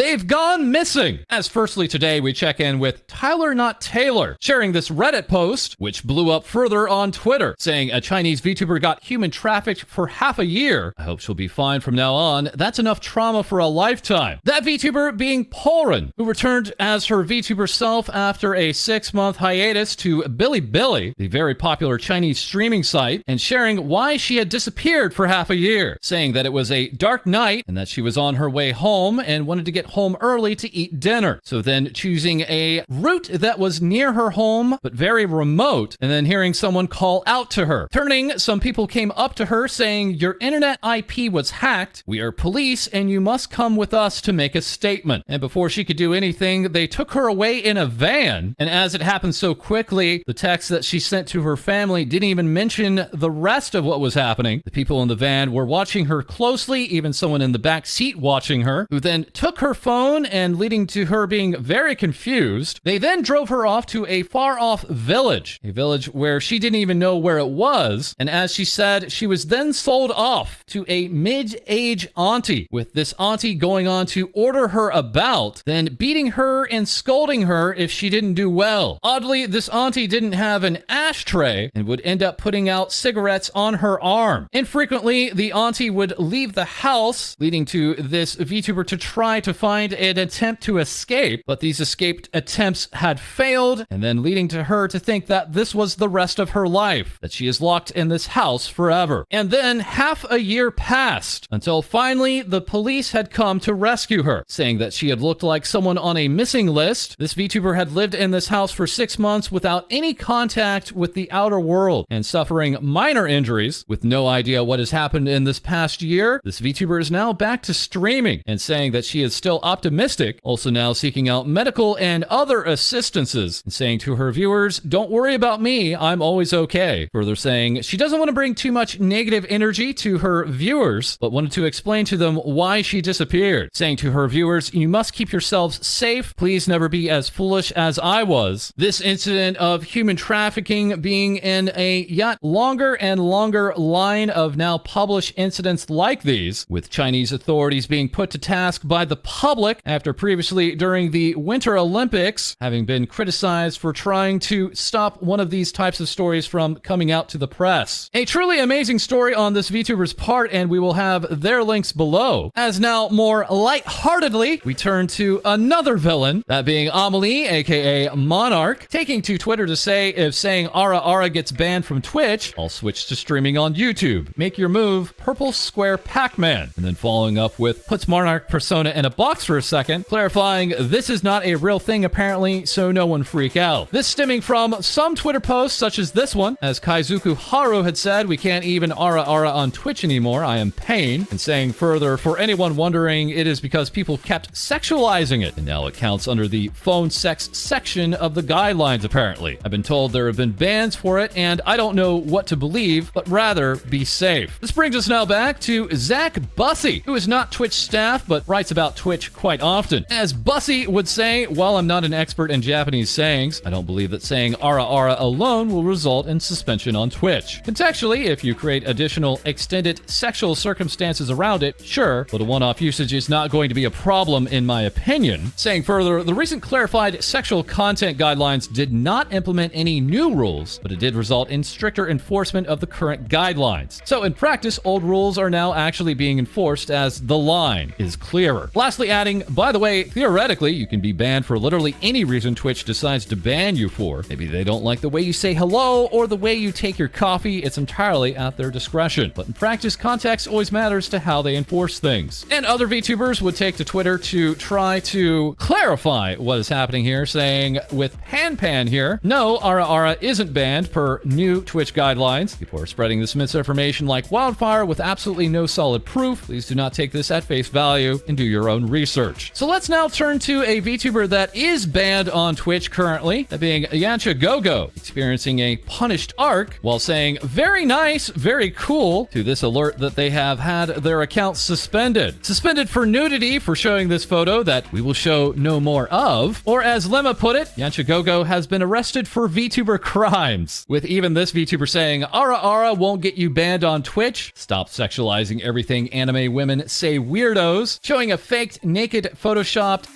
they've gone missing. As firstly today, we check in with Tyler Not Taylor, sharing this Reddit post, which blew up further on Twitter, saying a Chinese VTuber got human trafficked for half a year. I hope she'll be fine from now on. That's enough trauma for a lifetime. That VTuber being Polrin, who returned as her VTuber self after a 6-month hiatus to Bilibili, the very popular Chinese streaming site, and sharing why she had disappeared for half a year, saying that it was a dark night and that she was on her way home and wanted to get home early to eat dinner. So then choosing a route that was near her home but very remote, and then hearing someone call out to her. Turning, some people came up to her saying, "Your internet IP was hacked. We are police and you must come with us to make a statement." And before she could do anything, they took her away in a van. And as it happened so quickly, the text that she sent to her family didn't even mention the rest of what was happening. The people in the van were watching her closely, even someone in the back seat watching her, who then took her phone, and leading to her being very confused. They then drove her off to a far-off village, a village where she didn't even know where it was. And as she said, she was then sold off to a mid-age auntie, with this auntie going on to order her about, then beating her and scolding her if she didn't do well. Oddly, this auntie didn't have an ashtray and would end up putting out cigarettes on her arm. Infrequently, the auntie would leave the house, leading to this VTuber to try to find an attempt to escape, but these escaped attempts had failed, and then leading to her to think that this was the rest of her life, that she is locked in this house forever. And then half a year passed until finally the police had come to rescue her, saying that she had looked like someone on a missing list. This VTuber had lived in this house for 6 months without any contact with the outer world and suffering minor injuries. With no idea what has happened in this past year, this VTuber is now back to streaming and saying that she is still optimistic, also now seeking out medical and other assistances, and saying to her viewers, "Don't worry about me, I'm always okay." Further saying she doesn't want to bring too much negative energy to her viewers, but wanted to explain to them why she disappeared, saying to her viewers, "You must keep yourselves safe. Please never be as foolish as I was." This incident of human trafficking being in a yet longer and longer line of now published incidents like these, with Chinese authorities being put to task by the public after previously during the Winter Olympics having been criticized for trying to stop one of these types of stories from coming out to the press. A truly amazing story on this VTuber's part, and we will have their links below. As now, more lightheartedly, we turn to another villain, that being Amelie, aka Monarch, taking to Twitter to say, if saying Ara Ara gets banned from Twitch, I'll switch to streaming on YouTube. Make your move, purple square Pac-Man. And then following up with, puts Monarch persona in a box for a second, clarifying this is not a real thing apparently, so no one freak out. This stemming from some Twitter posts such as this one, as Kaizuku Haru had said, "We can't even Ara Ara on Twitch anymore, I am pain." And saying further, for anyone wondering, it is because people kept sexualizing it, and now it counts under the phone sex section of the guidelines apparently. I've been told there have been bans for it, and I don't know what to believe, but rather be safe. This brings us now back to Zach Bussy, who is not Twitch staff, but writes about Twitch quite often. As Bussy would say, while I'm not an expert in Japanese sayings, I don't believe that saying Ara Ara alone will result in suspension on Twitch. Contextually, if you create additional extended sexual circumstances around it, sure, but a one-off usage is not going to be a problem in my opinion. Saying further, the recent clarified sexual content guidelines did not implement any new rules, but it did result in stricter enforcement of the current guidelines. So in practice, old rules are now actually being enforced as the line is clearer. Lastly adding, by the way, theoretically, you can be banned for literally any reason Twitch decides to ban you for. Maybe they don't like the way you say hello or the way you take your coffee. It's entirely at their discretion. But in practice, context always matters to how they enforce things. And other VTubers would take to Twitter to try to clarify what is happening here, saying with Pan here, no, Ara Ara isn't banned per new Twitch guidelines. People are spreading this misinformation like wildfire with absolutely no solid proof. Please do not take this at face value and do your own research. So let's now turn to a VTuber that is banned on Twitch currently, that being Yancha Gogo, experiencing a punished arc while saying very nice, very cool to this alert that they have had their account suspended. Suspended for nudity for showing this photo that we will show no more of, or as Lemma put it, Yancha Gogo has been arrested for VTuber crimes, with even this VTuber saying, Ara Ara won't get you banned on Twitch, stop sexualizing everything anime women say weirdos, showing a faked naked photoshopped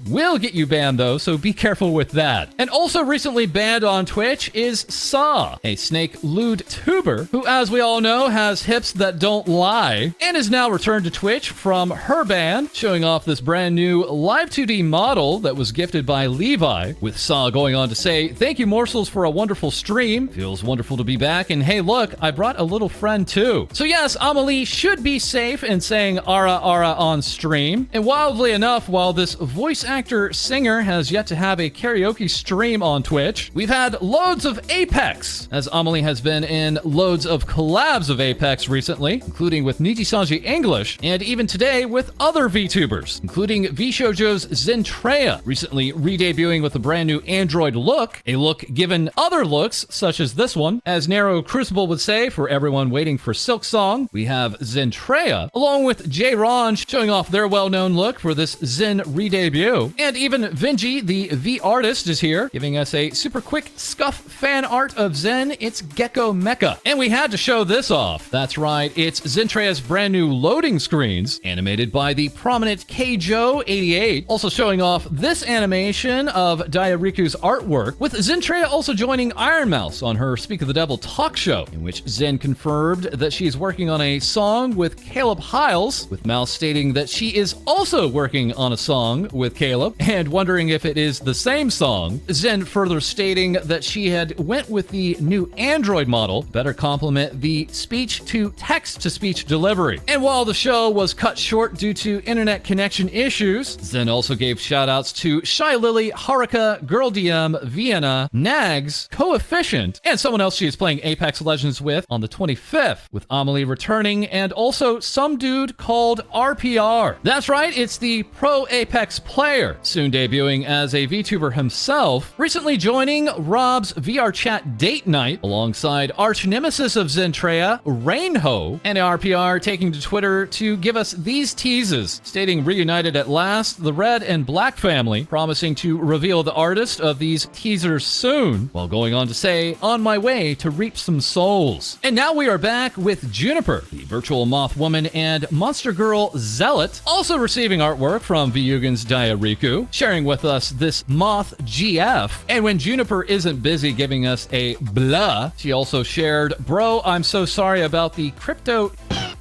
will get you banned though, so be careful with that. And also recently banned on Twitch is Saw, a snake lewd tuber who, as we all know, has hips that don't lie, and is now returned to Twitch from her ban, showing off this brand new Live 2D model that was gifted by Levi, with Saw going on to say, "Thank you Morsels for a wonderful stream. Feels wonderful to be back, and hey look, I brought a little friend too." So yes, Amelie should be safe in saying Ara Ara on stream, and wildly enough, while this voice actor singer has yet to have a karaoke stream on Twitch, we've had loads of Apex, as Amelie has been in loads of collabs of Apex recently, including with Nijisanji English, and even today with other VTubers, including VShojo's Zentreya, recently re-debuting with a brand new Android look, a look given other looks, such as this one. As Narrow Crucible would say, for everyone waiting for Silk Song, we have Zentreya, along with J-Ron showing off their well-known look for this Zen re-debut. And even Vinji, the V artist, is here, giving us a super quick scuff fan art of Zen. It's Gecko Mecha. And we had to show this off. That's right, it's Zentreya's brand new loading screens, animated by the prominent Kjoe88, also showing off this animation of IRyS artwork, with Zentreya also joining Iron Mouse on her Speak of the Devil talk show, in which Zen confirmed that she is working on a song with Caleb Hiles, with Mouse stating that she is also working on a song with Caleb, and wondering if it is the same song. Zen further stating that she had went with the new Android model, better complement the speech-to-text-to-speech delivery. And while the show was cut short due to internet connection issues, Zen also gave shoutouts to Shylily, Haruka, Girl DM, Vienna, Nags, Coefficient, and someone else she is playing Apex Legends with on the 25th, with Amelie returning, and also some dude called RPR. That's right, it's the pro Apex player, soon debuting as a VTuber himself, recently joining Rob's VR chat date night alongside arch nemesis of Zentreya, Rainho, and RPR taking to Twitter to give us these teases, stating reunited at last, the Red and Black family, promising to reveal the artist of these teasers soon, while going on to say, on my way to reap some souls. And now we are back with Juniper, the virtual moth woman and monster girl Zealot, also receiving artwork from Vyugin's IRyS, sharing with us this moth GF. And when Juniper isn't busy giving us a blah, she also shared, "Bro, I'm so sorry about the crypto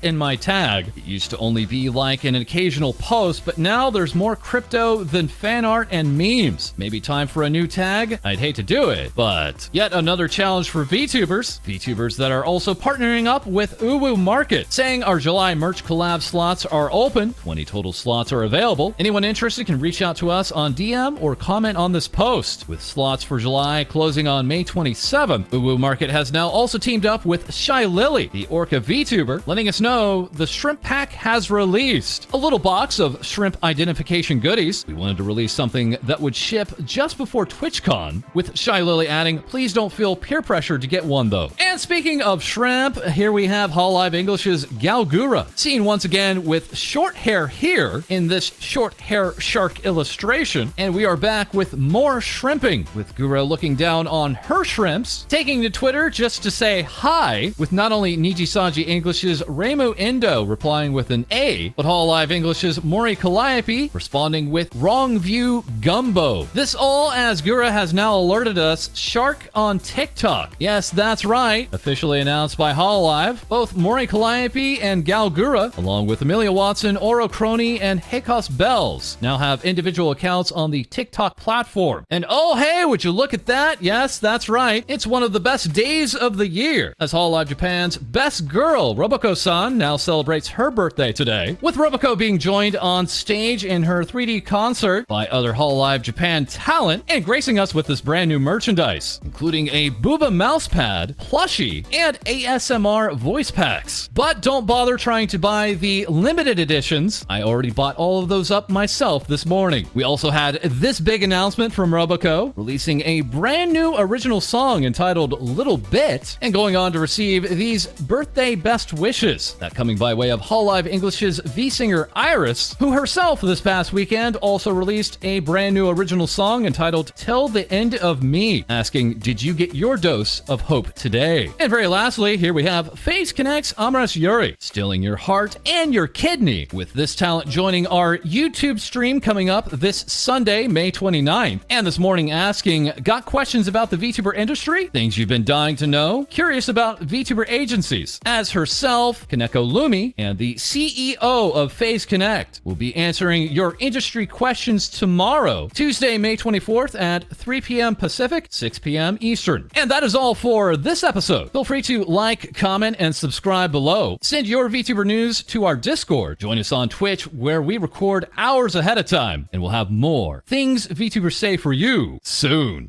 in my tag. It used to only be like an occasional post, but now there's more crypto than fan art and memes. Maybe time for a new tag? I'd hate to do it, but..." Yet another challenge for VTubers that are also partnering up with Uwu Market, saying our July merch collab slots are open. 20 total slots are available. Anyone interested can reach out to us on DM or comment on this post. With slots for July closing on May 27th, Uwu Market has now also teamed up with Shylily, the Orca VTuber, letting us know the shrimp pack has released. A little box of shrimp identification goodies. We wanted to release something that would ship just before TwitchCon, with Shylily adding, "Please don't feel peer pressure to get one though." And speaking of shrimp, here we have Hololive English's Galgura, seen once again with short hair here in this short hair shark illustration. And we are back with more shrimping, with Gura looking down on her shrimps, taking to Twitter just to say hi, with not only Nijisanji English's Rainbow Indo replying with an A, but Hololive English's Mori Calliope responding with Wrong View Gumbo. This all as Gura has now alerted us Shark on TikTok. Yes, that's right. Officially announced by Hololive, both Mori Calliope and Galgura, along with Amelia Watson, Oro Crony, and Heikos Bells, now have individual accounts on the TikTok platform. And oh hey, would you look at that? Yes, that's right. It's one of the best days of the year, as Hololive Japan's best girl, Roboco-san, now celebrates her birthday today, with Roboco being joined on stage in her 3D concert by other Hololive Japan talent, and gracing us with this brand new merchandise, including a Booba mousepad, plushie, and ASMR voice packs. But don't bother trying to buy the limited editions. I already bought all of those up myself this morning. We also had this big announcement from Roboco, releasing a brand new original song entitled Little Bit, and going on to receive these birthday best wishes. That coming by way of Hololive English's V-singer IRyS, who herself this past weekend also released a brand new original song entitled Till the End of Me, asking, "Did you get your dose of hope today?" today. And very lastly, here we have FaZe Connect's IRyS, stealing your heart and your kidney, with this talent joining our YouTube stream coming up this Sunday, May 29th. And this morning asking, got questions about the VTuber industry? Things you've been dying to know? Curious about VTuber agencies? As herself, Kaneko Lumi, and the CEO of FaZe Connect, will be answering your industry questions tomorrow, Tuesday, May 24th at 3 p.m. Pacific, 6 p.m. Eastern. And that is all for this episode. Feel free to like, comment, and subscribe below. Send your VTuber news to our Discord. Join us on Twitch, where we record hours ahead of time, and we'll have more things VTubers say for you soon.